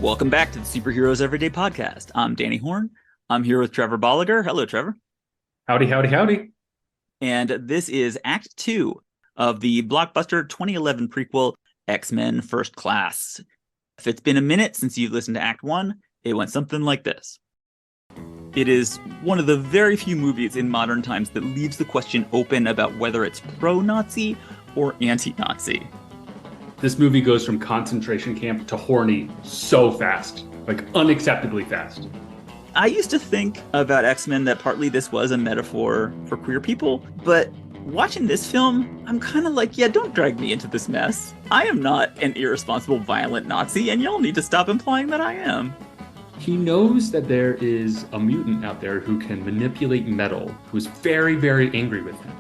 Welcome back to the Superheroes Everyday Podcast. I'm Danny Horn. I'm here with Trevor Bolliger. Hello, Trevor. Howdy, howdy, howdy. And this is Act 2 of the blockbuster 2011 prequel, X-Men First Class. If it's been a minute since you've listened to Act 1, it went something like this. It is one of the very few movies in modern times that leaves the question open about whether it's pro-Nazi or anti-Nazi. This movie goes from concentration camp to horny so fast, like unacceptably fast. I used to think about X-Men that partly this was a metaphor for queer people, but watching this film, I'm kind of like, yeah, don't drag me into this mess. I am not an irresponsible, violent Nazi, and y'all need to stop implying that I am. He knows that there is a mutant out there who can manipulate metal, who's very, very angry with him.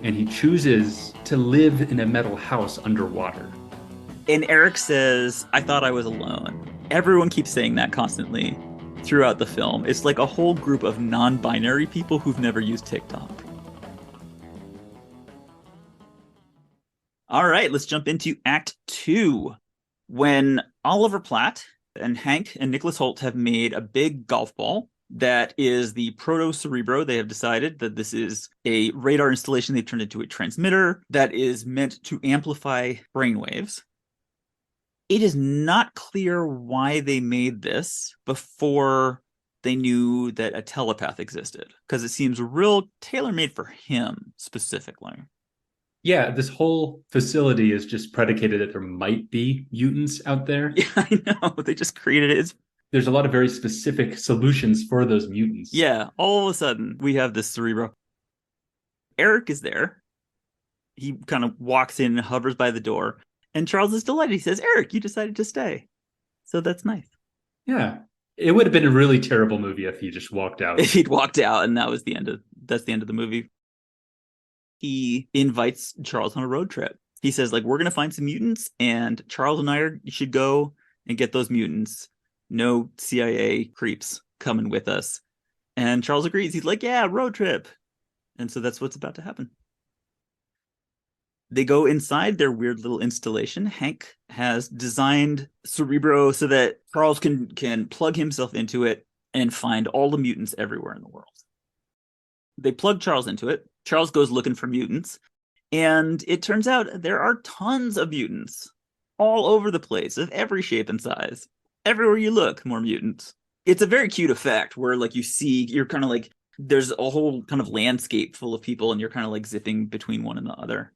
And he chooses to live in a metal house underwater. And Erik says, I thought I was alone. Everyone keeps saying that constantly throughout the film. It's like a whole group of non-binary people who've never used TikTok. All right, let's jump into Act 2. When Oliver Platt and Hank and Nicholas Hoult have made a big golf ball that is the proto-Cerebro. They have decided that this is a radar installation they've turned into a transmitter that is meant to amplify brainwaves. It is not clear why they made this before they knew that a telepath existed, because it seems real tailor-made for him specifically. Yeah, this whole facility is just predicated that there might be mutants out there. Yeah, I know. They just created it. There's a lot of very specific solutions for those mutants. Yeah, all of a sudden we have this Cerebro. Erik is there. He kind of walks in and hovers by the door. And Charles is delighted. He says, Erik, you decided to stay. So that's nice. Yeah. It would have been a really terrible movie if he just walked out. If he'd walked out and that's the end of the movie. He invites Charles on a road trip. He says, like, we're going to find some mutants and Charles and I should go and get those mutants. No CIA creeps coming with us. And Charles agrees. He's like, yeah, road trip. And so that's what's about to happen. They go inside their weird little installation. Hank has designed Cerebro so that Charles can plug himself into it and find all the mutants everywhere in the world. They plug Charles into it. Charles goes looking for mutants. And it turns out there are tons of mutants all over the place of every shape and size. Everywhere you look, more mutants. It's a very cute effect where like you're kind of like, there's a whole kind of landscape full of people and you're kind of like zipping between one and the other.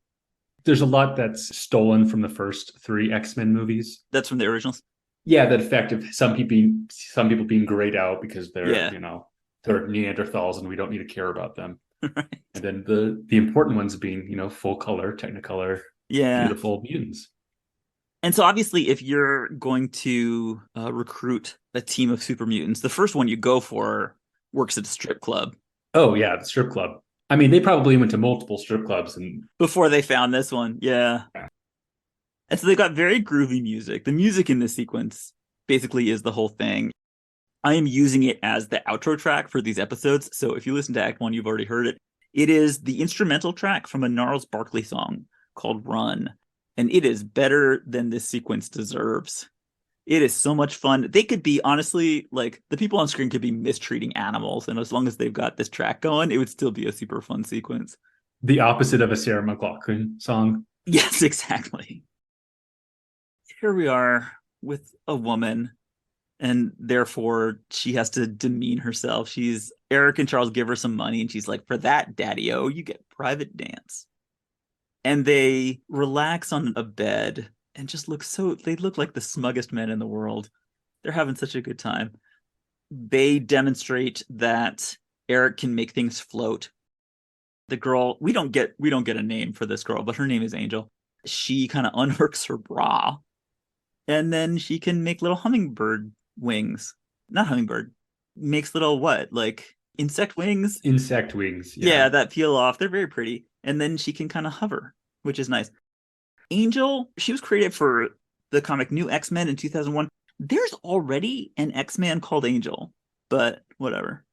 There's a lot that's stolen from the first 3 X-Men movies. That's from the originals? Yeah, that effect of some people being grayed out because they're, they're Neanderthals and we don't need to care about them. Right. And then the important ones being, full color, Technicolor, beautiful mutants. And so obviously if you're going to recruit a team of super mutants, the first one you go for works at a strip club. Oh, yeah, the strip club. I mean, they probably went to multiple strip clubs and before they found this one. Yeah. And so they got very groovy music. The music in this sequence basically is the whole thing. I am using it as the outro track for these episodes. So if you listen to Act 1, you've already heard it. It is the instrumental track from a Gnarls Barkley song called Run. And it is better than this sequence deserves. It is so much fun. They could be, honestly, like, the people on screen could be mistreating animals. And as long as they've got this track going, it would still be a super fun sequence. The opposite of a Sarah McLachlan song. Yes, exactly. Here we are with a woman, and therefore she has to demean herself. Erik and Charles give her some money, and she's like, for that, daddy-o, you get private dance. And they relax on a bed and just they look like the smuggest men in the world. They're having such a good time. They demonstrate that Erik can make things float. The girl, we don't get a name for this girl, but her name is Angel. She kind of unhooks her bra, and then she can make little hummingbird wings. Not hummingbird, makes little like insect wings? Insect wings. Yeah, that peel off. They're very pretty. And then she can kind of hover, which is nice. Angel, she was created for the comic New X-Men in 2001. There's already an X-Man called Angel, but whatever.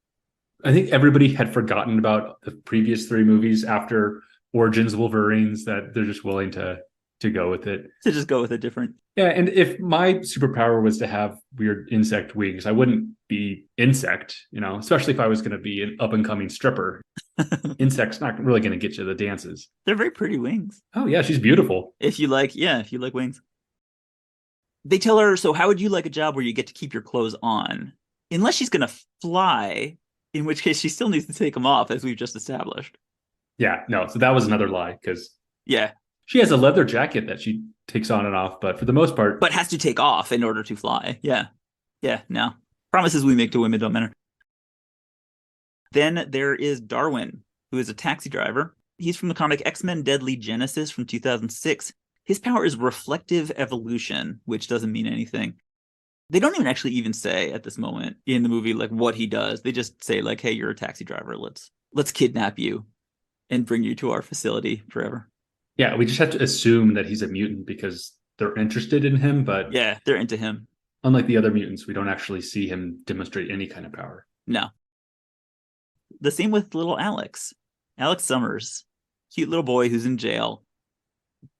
I think everybody had forgotten about the previous 3 movies after Origins Wolverines, that they're just willing to to go with it. To just go with a different. Yeah, and if my superpower was to have weird insect wings, I wouldn't be insect, especially if I was going to be an up and coming stripper. Insect's not really going to get you the dances. They're very pretty wings. Oh yeah, she's beautiful. If you like wings. They tell her, so how would you like a job where you get to keep your clothes on? Unless she's going to fly, in which case she still needs to take them off, as we've just established. Yeah, no, so that was another lie, because yeah, she has a leather jacket that she takes on and off, but for the most part... But has to take off in order to fly. Yeah. Yeah, no. Promises we make to women don't matter. Then there is Darwin, who is a taxi driver. He's from the comic X-Men Deadly Genesis from 2006. His power is reflective evolution, which doesn't mean anything. They don't even even say at this moment in the movie like what he does. They just say like, hey, you're a taxi driver. Let's kidnap you and bring you to our facility forever. Yeah, we just have to assume that he's a mutant because they're interested in him, but... Yeah, they're into him. Unlike the other mutants, we don't actually see him demonstrate any kind of power. No. The same with little Alex. Alex Summers, cute little boy who's in jail.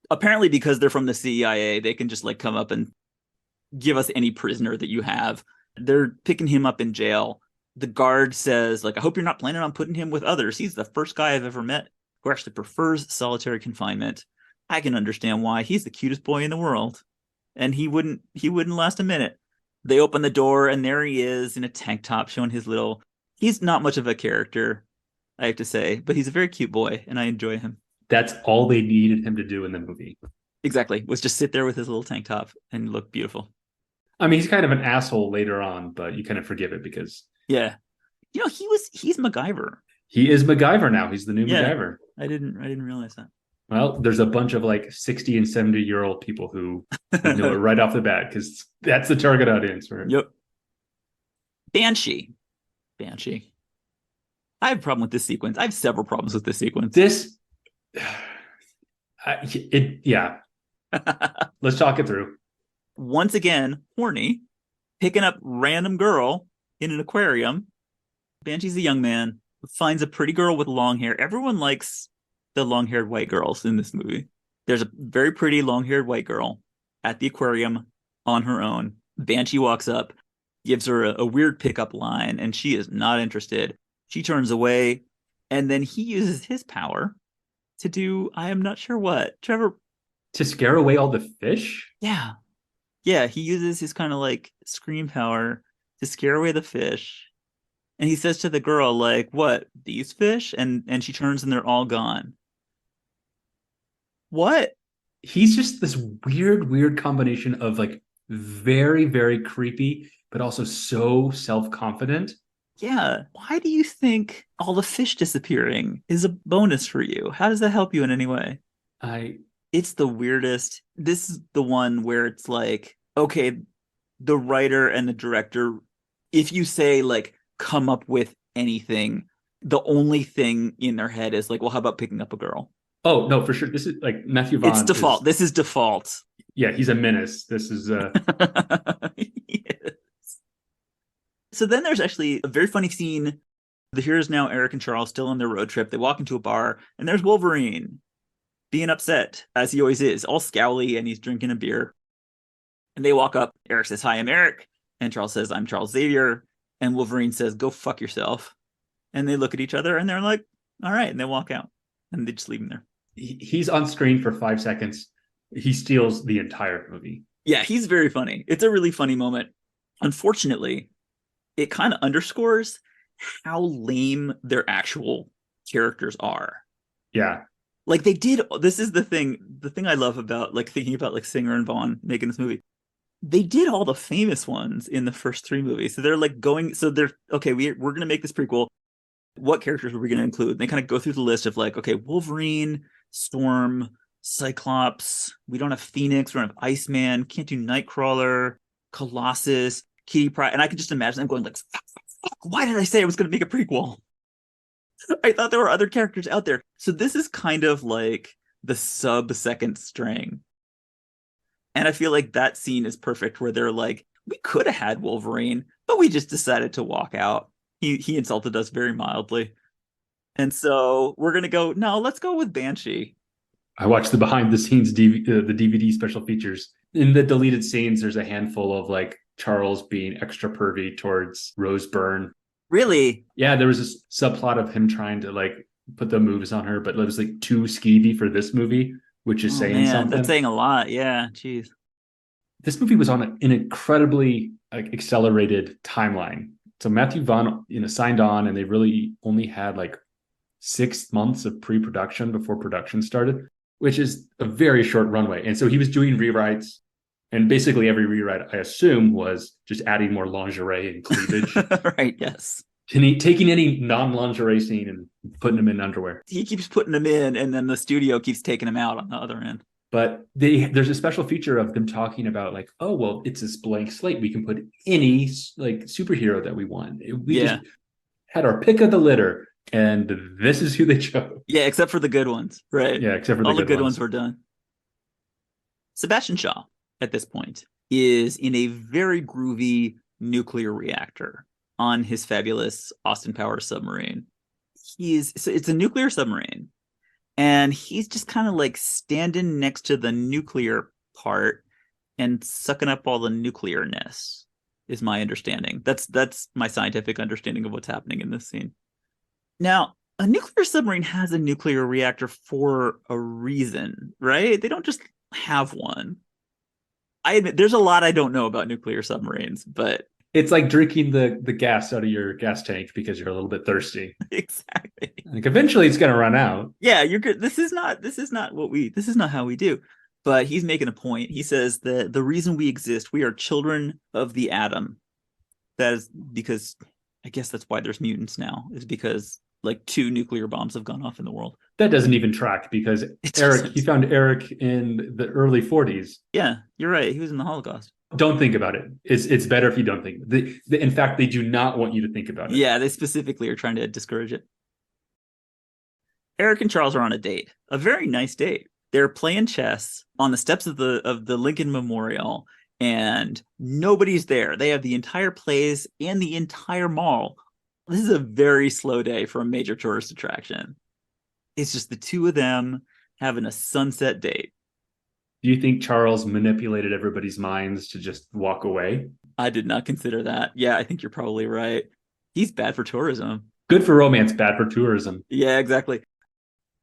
Apparently because they're from the CIA, they can just like come up and give us any prisoner that you have. They're picking him up in jail. The guard says, like, I hope you're not planning on putting him with others. He's the first guy I've ever met who actually prefers solitary confinement. I can understand why. He's the cutest boy in the world. And he wouldn't last a minute. They open the door and there he is in a tank top showing his little... He's not much of a character, I have to say, but he's a very cute boy and I enjoy him. That's all they needed him to do in the movie. Exactly. Was just sit there with his little tank top and look beautiful. I mean, he's kind of an asshole later on, but you kind of forgive it because... Yeah. He's MacGyver. He is MacGyver now. He's the new MacGyver. I didn't realize that. Well, there's a bunch of like 60 and 70-year-old people who know it right off the bat because that's the target audience for it. Yep. Banshee. I have a problem with this sequence. I have several problems with this sequence. Yeah. Let's talk it through. Once again, horny, picking up random girl in an aquarium. Banshee's a young man, finds a pretty girl with long hair. Everyone likes the long-haired white girls in this movie. There's a very pretty long-haired white girl at the aquarium on her own. Banshee walks up, gives her a weird pickup line, and she is not interested. She turns away, and then he uses his power to do, I am not sure what. Trevor? To scare away all the fish? Yeah. Yeah, he uses his kind of like scream power to scare away the fish. And he says to the girl, like, what, these fish? And she turns and they're all gone. What? He's just this weird combination of like very, very creepy, but also so self-confident. Yeah. Why do you think all the fish disappearing is a bonus for you? How does that help you in any way? It's the weirdest. This is the one where it's like, okay, the writer and the director, if you say like, come up with anything, the only thing in their head is like, well, how about picking up a girl? Oh, no, for sure. This is like Matthew Vaughn. It's default. This is default. Yeah, he's a menace. This is... Yes. So then there's actually a very funny scene. The heroes now, Erik and Charles, still on their road trip. They walk into a bar, and there's Wolverine being upset, as he always is, all scowly, and he's drinking a beer. And they walk up. Erik says, hi, I'm Erik. And Charles says, I'm Charles Xavier. And Wolverine says, go fuck yourself. And they look at each other, and they're like, all right. And they walk out. And they just leave him there. He's on screen for 5 seconds. He steals the entire movie. Yeah, he's very funny. It's a really funny moment. Unfortunately, it kind of underscores how lame their actual characters are. Yeah. Like they did, this is the thing I love about like thinking about like Singer and Vaughn making this movie. They did all the famous ones in the first 3 movies. So they're like okay, we're going to make this prequel. What characters are we going to include? And they kind of go through the list of like, okay, Wolverine, Storm, Cyclops. We don't have Phoenix. We don't have Iceman. Can't do Nightcrawler, Colossus, Kitty Pryde. And I could just imagine them going like, fuck. Why did I say I was going to make a prequel? I thought there were other characters out there. So this is kind of like the sub-second string. And I feel like that scene is perfect where they're like, we could have had Wolverine, but we just decided to walk out. He insulted us very mildly. And so we're going to go, no, let's go with Banshee. I watched the behind the scenes the DVD special features. In the deleted scenes, there's a handful of like Charles being extra pervy towards Rose Byrne. Really? Yeah, there was this subplot of him trying to like put the moves on her, but it was like too skeevy for this movie, which is Oh saying man, that's something. saying a lot. Yeah, jeez. This movie was on an incredibly like accelerated timeline. So Matthew Vaughn, signed on, and they really only had like 6 months of pre-production before production started, which is a very short runway. And so he was doing rewrites, and basically every rewrite, I assume, was just adding more lingerie and cleavage. Right, yes. Taking any non-lingerie scene and putting them in underwear. He keeps putting them in, and then the studio keeps taking them out on the other end. But there's a special feature of them talking about like, oh, well, it's this blank slate. We can put any like superhero that we want. We just had our pick of the litter, and this is who they chose. Yeah, except for the good ones, right? Yeah, except for all the good ones. ones were done. Sebastian Shaw, at this point, is in a very groovy nuclear reactor on his fabulous Austin Powers submarine. So it's a nuclear submarine, and he's just kind of like standing next to the nuclear part and sucking up all the nuclearness, is my understanding. That's my scientific understanding of what's happening in this scene. Now, a nuclear submarine has a nuclear reactor for a reason, right? They don't just have one. I admit there's a lot I don't know about nuclear submarines, but it's like drinking the gas out of your gas tank because you're a little bit thirsty. Exactly. Like eventually it's going to run out. Yeah, you're good. This is not how we do. But he's making a point. He says that the reason we exist, we are children of the atom. That is because I guess that's why there's mutants now, is because like 2 nuclear bombs have gone off in the world. That doesn't even track because he found Erik in the early 40s. Yeah, you're right. He was in the Holocaust. Don't think about it. It's better if you don't think. In fact, they do not want you to think about it. Yeah, they specifically are trying to discourage it. Erik and Charles are on a date, a very nice date. They're playing chess on the steps of the Lincoln Memorial, and nobody's there. They have the entire place and the entire mall. This is a very slow day for a major tourist attraction. It's just the two of them having a sunset date. Do you think Charles manipulated everybody's minds to just walk away? I did not consider that. Yeah, I think you're probably right. He's bad for tourism. Good for romance, bad for tourism. Yeah, exactly.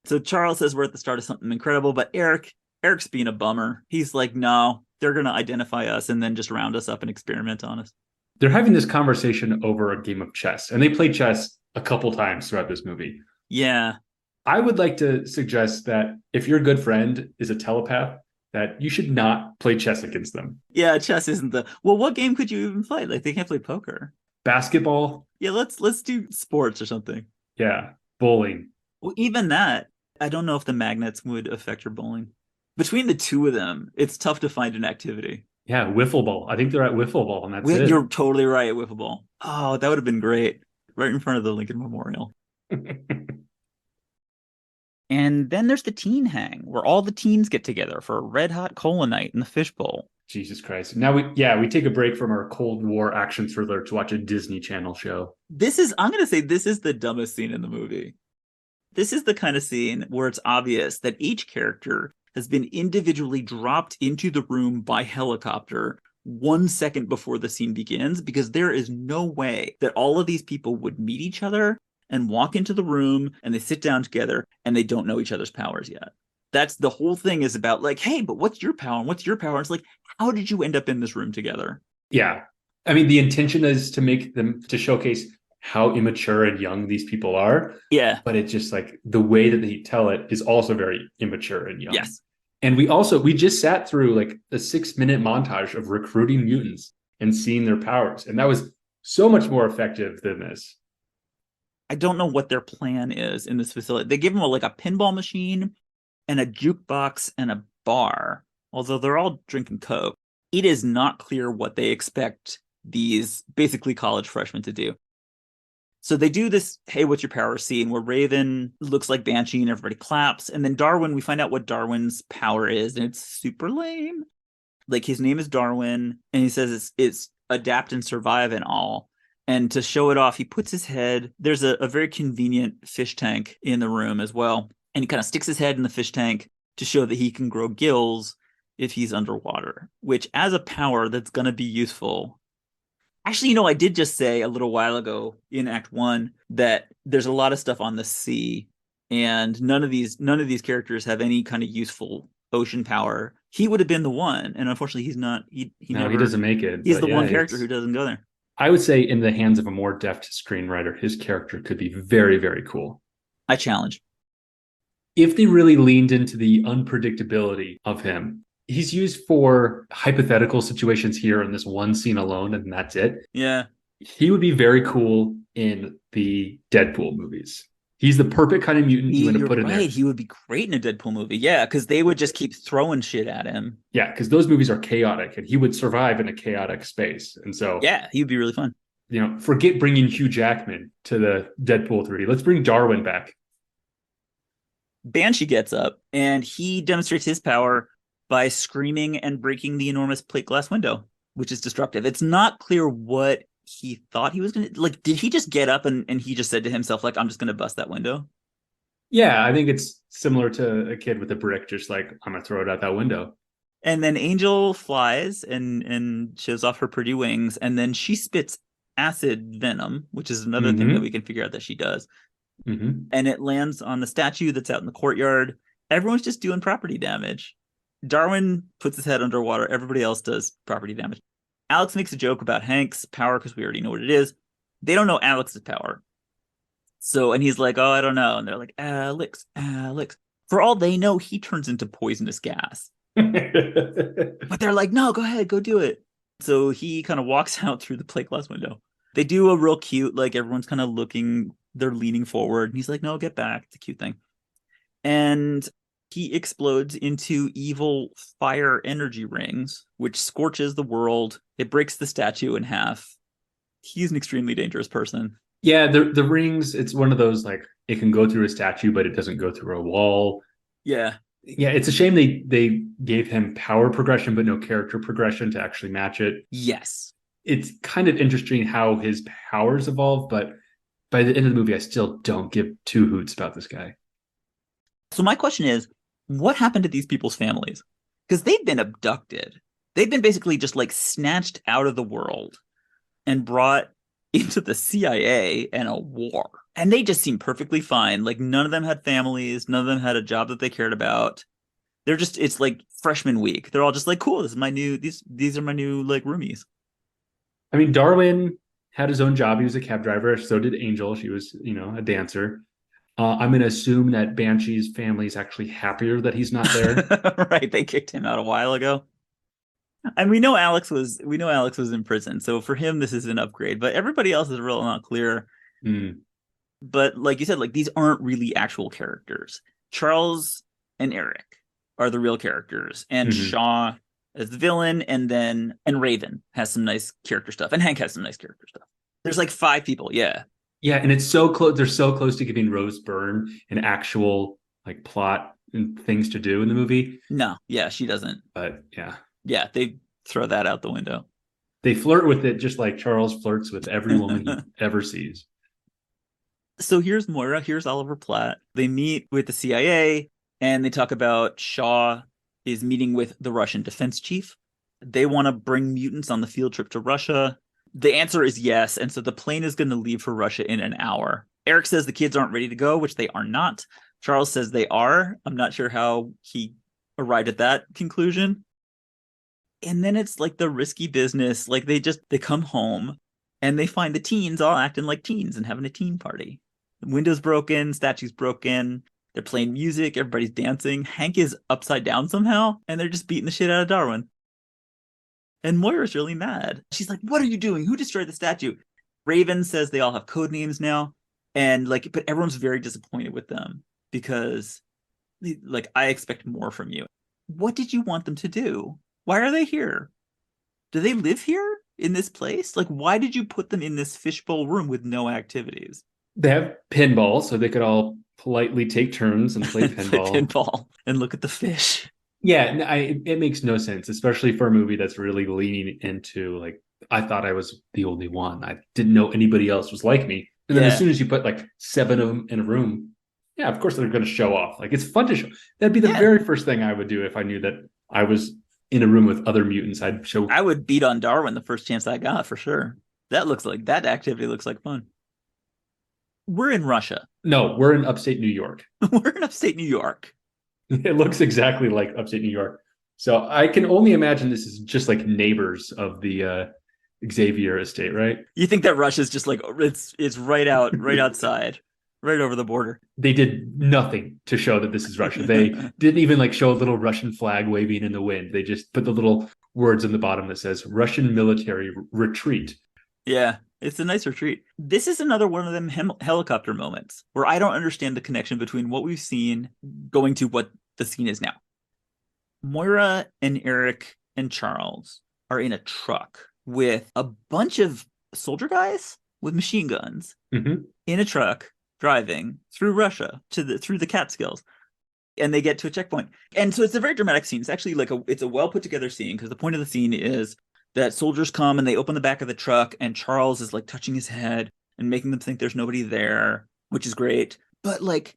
So Charles says we're at the start of something incredible, but Erik's being a bummer. He's like, no, they're going to identify us and then just round us up and experiment on us. They're having this conversation over a game of chess, and they play chess a couple times throughout this movie. Yeah. I would like to suggest that if your good friend is a telepath, that you should not play chess against them. Yeah, chess isn't well, what game could you even play? Like, they can't play poker. Basketball? Yeah, let's do sports or something. Yeah, bowling. Well, even that, I don't know if the magnets would affect your bowling. Between the two of them, it's tough to find an activity. Yeah, wiffle ball. I think they're at wiffle ball, and that's it. You're totally right, wiffle ball. Oh, that would have been great. Right in front of the Lincoln Memorial. And then there's the teen hang, where all the teens get together for a red hot cola night in the fishbowl. Jesus Christ. Now we take a break from our Cold War action thriller to watch a Disney Channel show. I'm going to say this is the dumbest scene in the movie. This is the kind of scene where it's obvious that each character has been individually dropped into the room by helicopter 1 second before the scene begins, because there is no way that all of these people would meet each other and walk into the room and they sit down together and they don't know each other's powers yet. That's the whole thing, is about like, hey, but what's your power and what's your power? And it's like, how did you end up in this room together? Yeah. I mean, the intention is to make them, to showcase how immature and young these people are. Yeah. But it's just like the way that they tell it is also very immature and young. Yes. And we just sat through like a 6-minute montage of recruiting mutants and seeing their powers. And that was so much more effective than this. I don't know what their plan is in this facility. They give them like a pinball machine and a jukebox and a bar, although they're all drinking Coke. It is not clear what they expect these basically college freshmen to do. So they do this, hey, what's your power scene, where Raven looks like Banshee and everybody claps. And then Darwin, we find out what Darwin's power is, and it's super lame. Like, his name is Darwin, and he says it's adapt and survive and all. And to show it off, he puts his head, there's a very convenient fish tank in the room as well. And he kind of sticks his head in the fish tank to show that he can grow gills if he's underwater, which as a power that's going to be useful. Actually, I did just say a little while ago in Act 1 that there's a lot of stuff on the sea, and none of these characters have any kind of useful ocean power. He would have been the one, and unfortunately he's not. He No, he never doesn't make it. He's But the yeah, one character who doesn't go there. I would say in the hands of a more deft screenwriter, his character could be very, very cool. I challenge. If they really leaned into the unpredictability of him, he's used for hypothetical situations here in this one scene alone, and that's it. Yeah. He would be very cool in the Deadpool movies. He's the perfect kind of mutant you want to put in there. He would be great in a Deadpool movie. Yeah, because they would just keep throwing shit at him. Yeah, because those movies are chaotic, and he would survive in a chaotic space. And so, yeah, he would be really fun. Forget bringing Hugh Jackman to the Deadpool 3. Let's bring Darwin back. Banshee gets up, and he demonstrates his power by screaming and breaking the enormous plate glass window, which is destructive. It's not clear what he thought he was going to, like, did he just get up and he just said to himself, like, I'm just going to bust that window? Yeah, I think it's similar to a kid with a brick, just like, I'm going to throw it out that window. And then Angel flies and shows off her pretty wings, and then she spits acid venom, which is another thing that we can figure out that she does. And it lands on the statue that's out in the courtyard. Everyone's just doing property damage. Darwin puts his head underwater. Everybody else does property damage. Alex makes a joke about Hank's power because we already know what it is. They don't know Alex's power. So, and he's like, oh, I don't know. And they're like, Alex. For all they know, he turns into poisonous gas. But they're like, no, go ahead, go do it. So he kind of walks out through the plate glass window. They do a real cute, like, everyone's kind of looking, they're leaning forward. And he's like, no, get back. It's a cute thing. And he explodes into evil fire energy rings, which scorches the world. It breaks the statue in half. He's an extremely dangerous person. Yeah, the rings, it's one of those, like, it can go through a statue, but it doesn't go through a wall. Yeah. Yeah, it's a shame they gave him power progression, but no character progression to actually match it. Yes. It's kind of interesting how his powers evolve, but by the end of the movie, I still don't give two hoots about this guy. So my question is, what happened to these people's families? Because they've been abducted. They've been basically just like snatched out of the world and brought into the CIA and a war. And they just seem perfectly fine. Like, none of them had families. None of them had a job that they cared about. They're just, it's like freshman week. They're all just like, cool, this is my new, these are my new, like, roomies. I mean, Darwin had his own job. He was a cab driver. So did Angel. She was, a dancer. I'm going to assume that Banshee's family is actually happier that he's not there. Right. They kicked him out a while ago. And we know Alex was in prison. So for him, this is an upgrade. But everybody else is real not clear. But like you said, like, these aren't really actual characters. Charles and Erik are the real characters. And Shaw is the villain. And Raven has some nice character stuff. And Hank has some nice character stuff. There's like 5 people. Yeah. Yeah, and it's so close. They're so close to giving Rose Byrne an actual, like, plot and things to do in the movie. No, yeah, she doesn't. But yeah, they throw that out the window. They flirt with it just like Charles flirts with every woman he ever sees. So here's Moira. Here's Oliver Platt. They meet with the CIA, and they talk about Shaw is meeting with the Russian defense chief. They want to bring mutants on the field trip to Russia. The answer is yes, and so the plane is going to leave for Russia in an hour. Erik says the kids aren't ready to go, which they are not. Charles says they are. I'm not sure how he arrived at that conclusion. And then it's like the risky business. Like, they come home, and they find the teens all acting like teens and having a teen party. The window's broken, statue's broken. They're playing music, everybody's dancing. Hank is upside down somehow, and they're just beating the shit out of Darwin. And Moira's really mad. She's like, what are you doing? Who destroyed the statue? Raven says they all have code names now. And like, but everyone's very disappointed with them because, like, I expect more from you. What did you want them to do? Why are they here? Do they live here in this place? Like, why did you put them in this fishbowl room with no activities? They have pinball, so they could all politely take turns and play pinball. Play pinball and look at the fish. Yeah, it makes no sense, especially for a movie that's really leaning into, like, I thought I was the only one. I didn't know anybody else was like me. And then as soon as you put like 7 of them in a room. Yeah, of course they're going to show off. Like it's fun to show. That'd be the Yeah, very first thing I would do if I knew that I was in a room with other mutants. I'd show. I would beat on Darwin the first chance I got for sure. That activity looks like fun. We're in Russia. No, we're in upstate New York. We're in upstate New York. It looks exactly like upstate New York. So I can only imagine this is just like neighbors of the Xavier estate, right? You think that Russia's just like it's right outside, right over the border. They did nothing to show that this is Russia. They didn't even like show a little Russian flag waving in the wind. They just put the little words in the bottom that says Russian military retreat. Yeah, it's a nice retreat. This is another one of them helicopter moments where I don't understand the connection between what we've seen going to what the scene is now. Moira and Erik and Charles are in a truck with a bunch of soldier guys with machine guns in a truck driving through Russia through the Catskills. And they get to a checkpoint. And so it's a very dramatic scene. It's actually it's a well put together scene because the point of the scene is that soldiers come and they open the back of the truck and Charles is like touching his head and making them think there's nobody there, which is great. But like,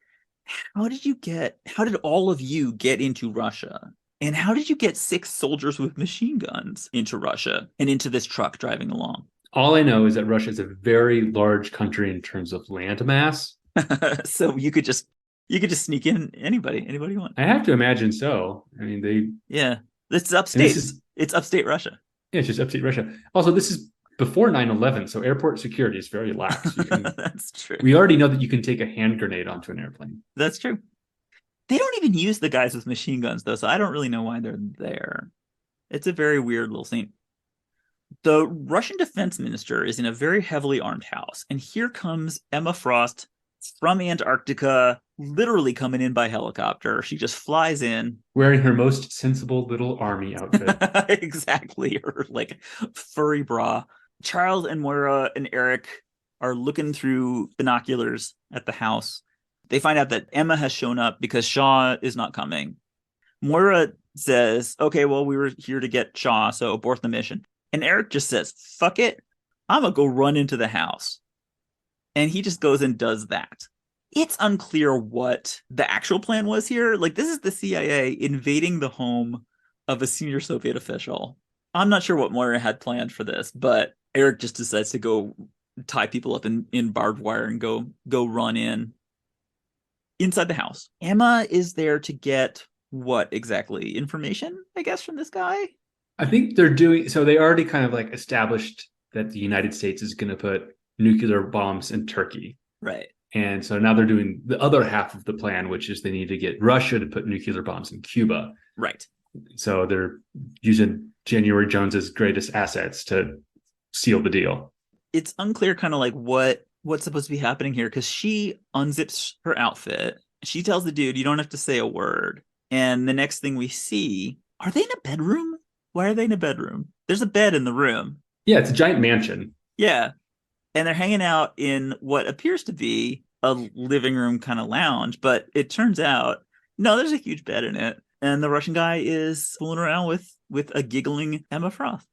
how did all of you get into Russia? And how did you get 6 soldiers with machine guns into Russia and into this truck driving along? All I know is that Russia is a very large country in terms of land mass. So you could just sneak in anybody you want. I have to imagine so. I mean, yeah, it's upstate. It's upstate Russia. Yeah, it's just upstate Russia. Also, this is before 9/11, so airport security is very lax. That's true. We already know that you can take a hand grenade onto an airplane. That's true. They don't even use the guys with machine guns, though, so I don't really know why they're there. It's a very weird little scene. The Russian defense minister is in a very heavily armed house, and here comes Emma Frost from Antarctica, literally coming in by helicopter. She just flies in. Wearing her most sensible little army outfit. Exactly, her like furry bra. Charles and Moira and Erik are looking through binoculars at the house. They find out that Emma has shown up because Shaw is not coming. Moira says, okay, well, we were here to get Shaw, so abort the mission. And Erik just says, fuck it, I'm going to go run into the house. And he just goes and does that. It's unclear what the actual plan was here. Like, this is the CIA invading the home of a senior Soviet official. I'm not sure what Moira had planned for this, but Erik just decides to go tie people up in barbed wire and go run inside the house. Emma is there to get what exactly? Information, I guess, from this guy? I think they're doing so. They already kind of like established that the United States is going to put nuclear bombs in Turkey. Right. And so now they're doing the other half of the plan, which is they need to get Russia to put nuclear bombs in Cuba. Right. So they're using January Jones's greatest assets to seal the deal. It's unclear kind of like what's supposed to be happening here because she unzips her outfit. She tells the dude, you don't have to say a word. And the next thing we see, are they in a bedroom? Why are they in a bedroom? There's a bed in the room. Yeah, it's a giant mansion. Yeah. And they're hanging out in what appears to be a living room kind of lounge, but it turns out, no, there's a huge bed in it. And the Russian guy is fooling around with a giggling Emma Frost.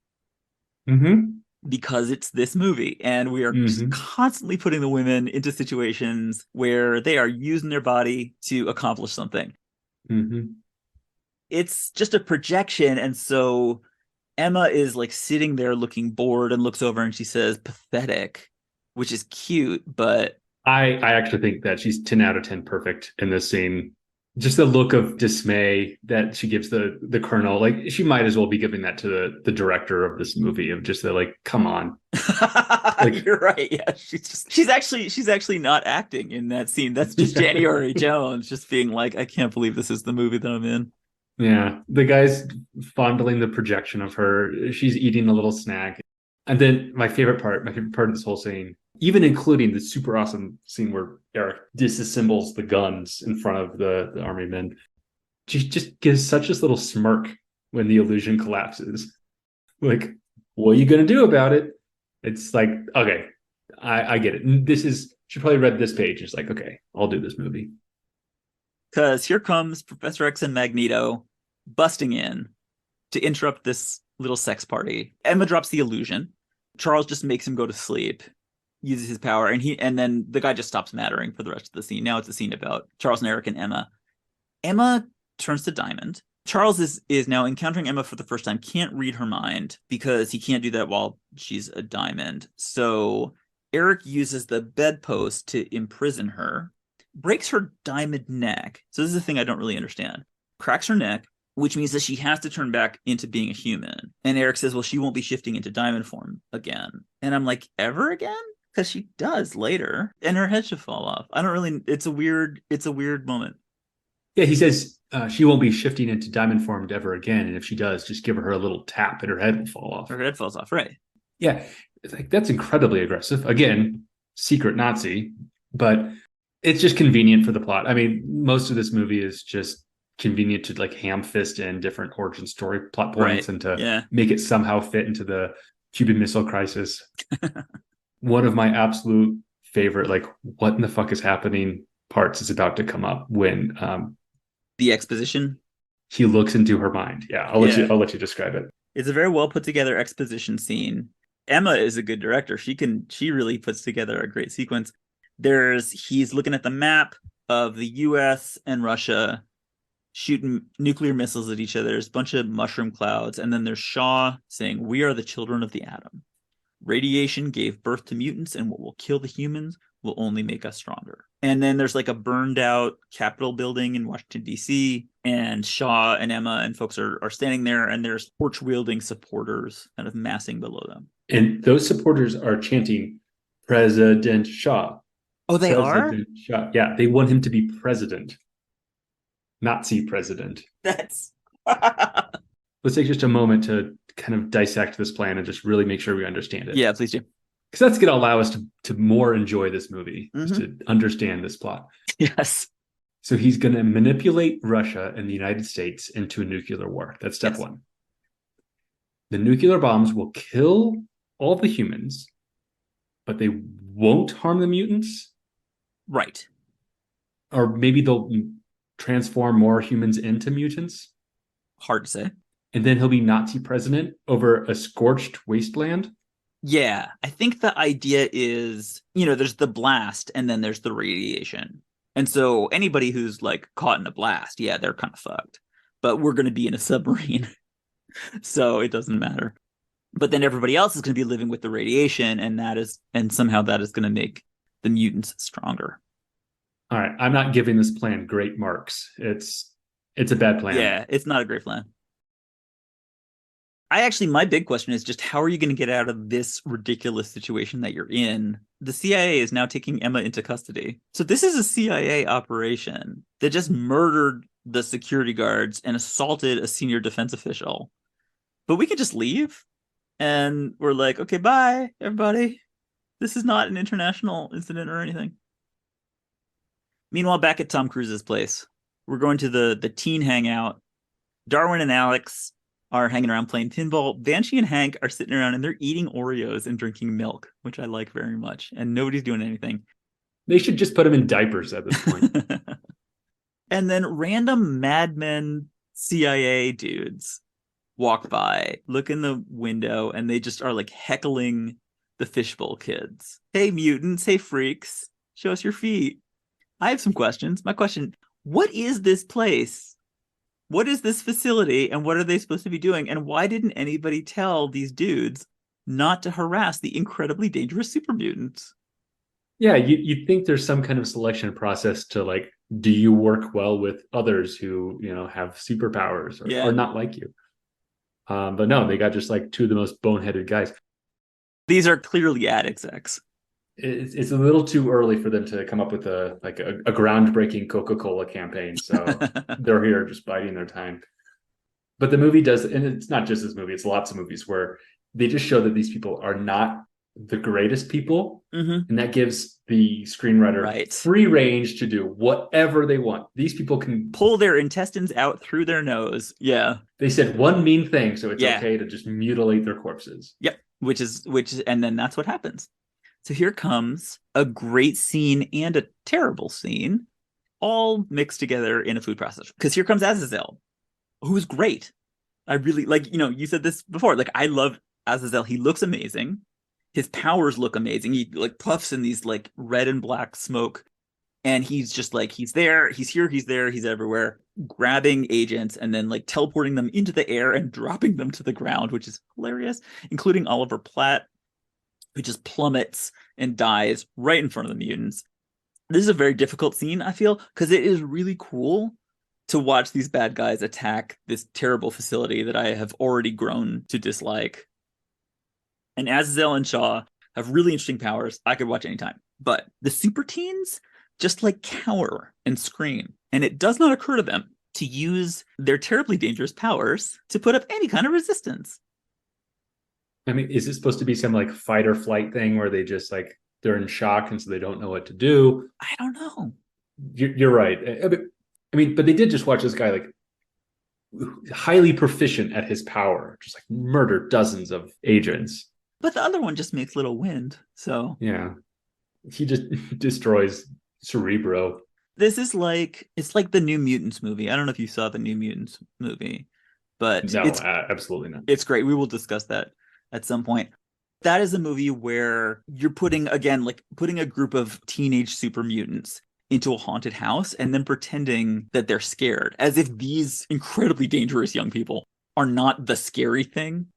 Because it's this movie. And we are just constantly putting the women into situations where they are using their body to accomplish something. It's just a projection. And so Emma is like sitting there looking bored and looks over and she says, pathetic, which is cute, but I actually think that she's 10 out of 10 perfect in this scene. Just the look of dismay that she gives the colonel, like she might as well be giving that to the director of this movie of just the like, come on. Like, you're right. Yeah, she's actually not acting in that scene. That's just January Jones just being like, I can't believe this is the movie that I'm in. Yeah, the guy's fondling the projection of her. She's eating a little snack. And then my favorite part of this whole scene, even including the super awesome scene where Erik disassembles the guns in front of the army men, she just gives such this little smirk when the illusion collapses. Like, what are you going to do about it? It's like, okay, I get it. She probably read this page. It's like, okay, I'll do this movie. Because here comes Professor X and Magneto busting in to interrupt this little sex party. Emma drops the illusion. Charles just makes him go to sleep. uses his power, and then the guy just stops mattering for the rest of the scene. Now it's a scene about Charles and Eric and Emma. Emma turns to Diamond. Charles is now encountering Emma for the first time, can't read her mind because he can't do that while she's a diamond. So Eric uses the bedpost to imprison her, breaks her diamond neck. So this is the thing I don't really understand. Cracks her neck, which means that she has to turn back into being a human. And Eric says, well, she won't be shifting into diamond form again. And I'm like, ever again? Because she does later, and her head should fall off. I don't really, it's a weird moment. Yeah, he says she won't be shifting into diamond form ever again. And if she does, just give her a little tap and her head will fall off. Her head falls off, right. Yeah, it's like, that's incredibly aggressive. Again, secret Nazi, but it's just convenient for the plot. I mean, most of this movie is just convenient to like ham fist in different origin story plot points, right, and to make it somehow fit into the Cuban Missile Crisis. One of my absolute favorite, like, what in the fuck is happening parts is about to come up when the exposition, he looks into her mind. I'll let you describe it. It's a very well put together exposition scene. Emma is a good director. She really puts together a great sequence. He's looking at the map of the US and Russia shooting nuclear missiles at each other. There's a bunch of mushroom clouds, and then there's Shaw saying, "We are the children of the atom. Radiation gave birth to mutants, and what will kill the humans will only make us stronger." And then there's like a burned out Capitol building in Washington, D.C., and Shaw and Emma and folks are standing there, and there's torch wielding supporters kind of massing below them. And those supporters are chanting, "President Shaw." Oh, they President are? Shaw. Yeah, they want him to be president. Nazi president. That's... Let's take just a moment to kind of dissect this plan and just really make sure we understand it. Yeah, please do. Because that's going to allow us to more enjoy this movie, to understand this plot. Yes. So he's going to manipulate Russia and the United States into a nuclear war. That's step one. The nuclear bombs will kill all the humans, but they won't harm the mutants. Right. Or maybe they'll transform more humans into mutants. Hard to say. And then he'll be Nazi president over a scorched wasteland. Yeah, I think the idea is, there's the blast and then there's the radiation. And so anybody who's like caught in a blast, they're kind of fucked. But we're going to be in a submarine. So it doesn't matter. But then everybody else is going to be living with the radiation, and somehow that is going to make the mutants stronger. All right, I'm not giving this plan great marks. It's a bad plan. Yeah, it's not a great plan. My big question is just, how are you going to get out of this ridiculous situation that you're in? The CIA is now taking Emma into custody. So this is a CIA operation that just murdered the security guards and assaulted a senior defense official. But we could just leave. And we're like, okay, bye, everybody. This is not an international incident or anything. Meanwhile, back at Tom Cruise's place, we're going to the teen hangout. Darwin and Alex are hanging around playing pinball. Banshee and Hank are sitting around and they're eating Oreos and drinking milk, which I like very much. And nobody's doing anything. They should just put them in diapers at this point. And then random Mad Men CIA dudes walk by, look in the window, and they just are like heckling the fishbowl kids. Hey, mutants. Hey, freaks. Show us your feet. I have some questions. My question, what is this place? What is this facility, and what are they supposed to be doing? And why didn't anybody tell these dudes not to harass the incredibly dangerous super mutants? Yeah, you'd think there's some kind of selection process to, like, do you work well with others who, have superpowers or not like you? But no, they got just like two of the most boneheaded guys. These are clearly ad execs. It's a little too early for them to come up with a groundbreaking Coca-Cola campaign. So they're here just biding their time. But the movie does, and it's not just this movie, it's lots of movies where they just show that these people are not the greatest people. Mm-hmm. And that gives the screenwriter free range to do whatever they want. These people can pull their intestines out through their nose. Yeah. They said one mean thing, so it's okay to just mutilate their corpses. Yep. Which is, and then that's what happens. So here comes a great scene and a terrible scene, all mixed together in a food processor. Because here comes Azazel, who's great. I really, you said this before, I love Azazel. He looks amazing. His powers look amazing. He like puffs in these like red and black smoke, and he's just like, he's there, he's here, he's there, he's everywhere, grabbing agents and then like teleporting them into the air and dropping them to the ground, which is hilarious, including Oliver Platt, who just plummets and dies right in front of the mutants. This is a very difficult scene, I feel, because it is really cool to watch these bad guys attack this terrible facility that I have already grown to dislike. And Azazel and Shaw have really interesting powers I could watch anytime. But the super teens just like cower and scream. And it does not occur to them to use their terribly dangerous powers to put up any kind of resistance. I mean, is it supposed to be some like fight or flight thing where they just like they're in shock and so they don't know what to do? I don't know. You're right. I mean, but they did just watch this guy like highly proficient at his power, just like murder dozens of agents. But the other one just makes little wind. So yeah, he just destroys Cerebro. This is like, it's like the New Mutants movie. I don't know if you saw the New Mutants movie, but no, absolutely not. It's great. We will discuss that at some point. That is a movie where you're putting, again, like putting a group of teenage super mutants into a haunted house and then pretending that they're scared, as if these incredibly dangerous young people are not the scary thing.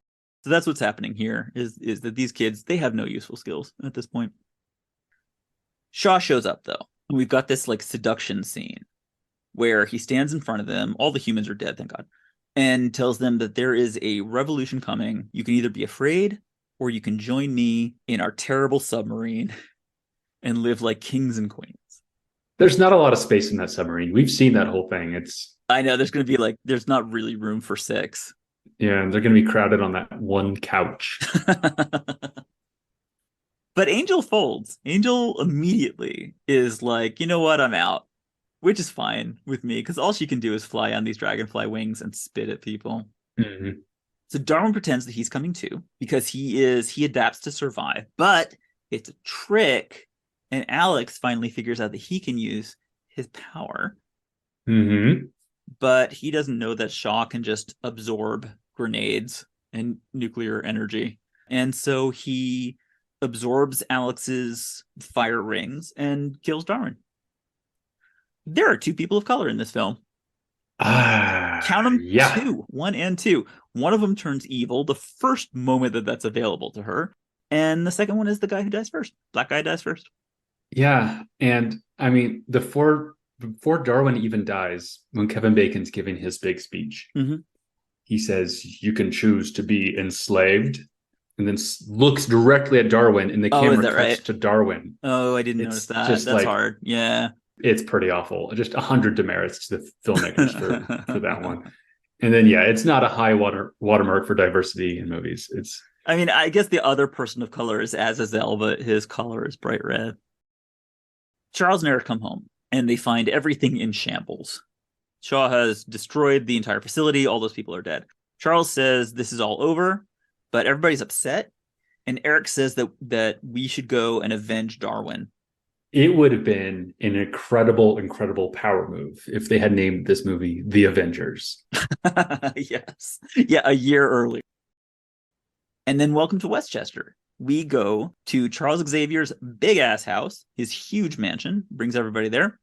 So that's what's happening here, is that these kids, they have no useful skills at this point. Shaw shows up, though. We've got this like seduction scene where he stands in front of them. All the humans are dead, thank God, and tells them that there is a revolution coming. You can either be afraid or you can join me in our terrible submarine and live like kings and queens. There's not a lot of space in that submarine. We've seen that whole thing. I know there's going to be like, there's not really room for 6. Yeah, and they're going to be crowded on that one couch. But Angel folds. Angel immediately is like, you know what, I'm out. Which is fine with me, because all she can do is fly on these dragonfly wings and spit at people. Mm-hmm. So Darwin pretends that he's coming too, because he adapts to survive. But it's a trick, and Alex finally figures out that he can use his power. Mm-hmm. But he doesn't know that Shaw can just absorb grenades and nuclear energy. And so he absorbs Alex's fire rings and kills Darwin. There are 2 people of color in this film. Count them, yeah. 2, 1 and 2. One of them turns evil the first moment that that's available to her. And the second one is the guy who dies first. Black guy dies first. Yeah. And I mean, before Darwin even dies, when Kevin Bacon's giving his big speech, mm-hmm. he says, you can choose to be enslaved, and then looks directly at Darwin, and the camera cuts right? to Darwin. Oh, I didn't notice that. That's like, hard. Yeah. It's pretty awful. Just 100 demerits to the filmmakers for that one. And then, yeah, it's not a high watermark for diversity in movies. I mean, I guess the other person of color is Azazel, but his color is bright red. Charles and Eric come home, and they find everything in shambles. Shaw has destroyed the entire facility. All those people are dead. Charles says this is all over, but everybody's upset. And Eric says that we should go and avenge Darwin. It would have been an incredible power move if they had named this movie The Avengers. Yes. Yeah, a year early. And then welcome to Westchester. We go to Charles Xavier's big-ass house, his huge mansion, brings everybody there.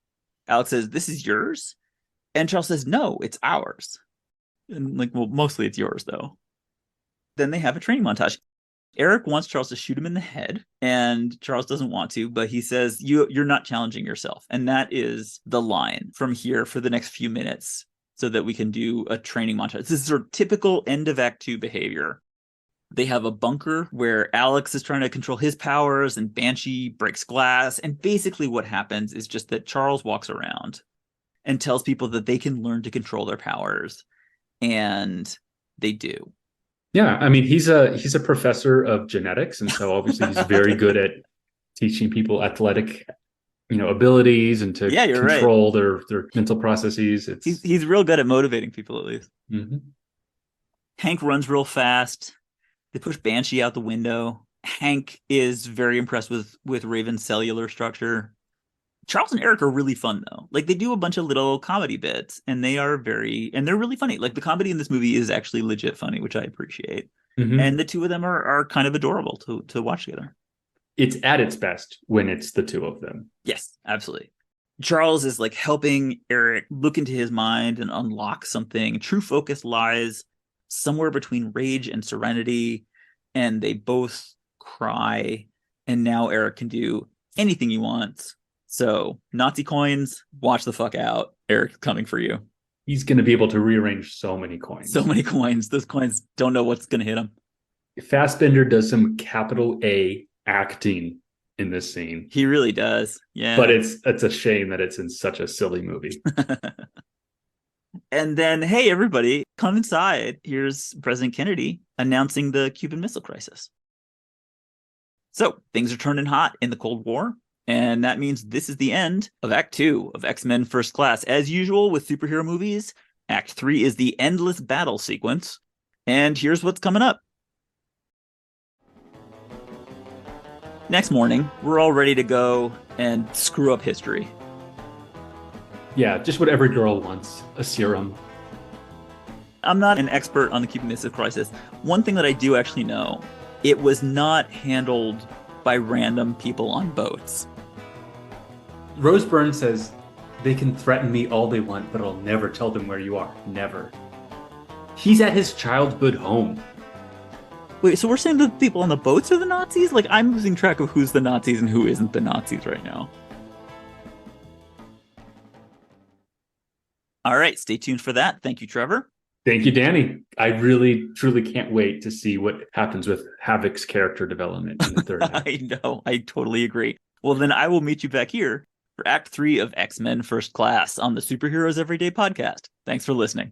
Alex says, this is yours? And Charles says, no, it's ours. And like, well, mostly it's yours, though. Then they have a training montage. Eric wants Charles to shoot him in the head, and Charles doesn't want to, but he says, you're not challenging yourself. And that is the line from here for the next few minutes so that we can do a training montage. This is sort of typical end of Act 2 behavior. They have a bunker where Alex is trying to control his powers and Banshee breaks glass. And basically what happens is just that Charles walks around and tells people that they can learn to control their powers. And they do. Yeah, I mean, he's a professor of genetics, and so obviously he's very good at teaching people athletic, abilities and to control their mental processes. He's real good at motivating people, at least. Mm-hmm. Hank runs real fast. They push Banshee out the window. Hank is very impressed with Raven's cellular structure. Charles and Eric are really fun, though. Like, they do a bunch of little comedy bits, and they're really funny. Like, the comedy in this movie is actually legit funny, which I appreciate. Mm-hmm. And the two of them are kind of adorable to watch together. It's at its best when it's the two of them. Yes, absolutely. Charles is like helping Erik look into his mind and unlock something. True focus lies somewhere between rage and serenity, and they both cry. And now Erik can do anything he wants. So, Nazi coins, watch the fuck out. Erik's coming for you. He's going to be able to rearrange so many So coins. many coins. Those coins don't know what's going to hit him. Fassbender does some capital A acting in this scene. He really does. Yeah. But it's a shame that it's in such a silly movie. And then, hey, everybody, come inside. Here's President Kennedy announcing the Cuban Missile Crisis. So things are turning hot in the Cold War. And that means this is the end of Act 2 of X-Men First Class. As usual with superhero movies, Act 3 is the endless battle sequence. And here's what's coming up. Next morning, we're all ready to go and screw up history. Yeah, just what every girl wants, a serum. I'm not an expert on the Cuban Missile Crisis. One thing that I do actually know, it was not handled by random people on boats. Rose Byrne says, they can threaten me all they want, but I'll never tell them where you are. Never. He's at his childhood home. Wait, so we're saying the people on the boats are the Nazis? Like, I'm losing track of who's the Nazis and who isn't the Nazis right now. All right, stay tuned for that. Thank you, Trevor. Thank you, Danny. I really, truly can't wait to see what happens with Havoc's character development in the third act. I know, I totally agree. Well, then I will meet you back here for Act 3 of X-Men First Class on the Superheroes Everyday podcast. Thanks for listening.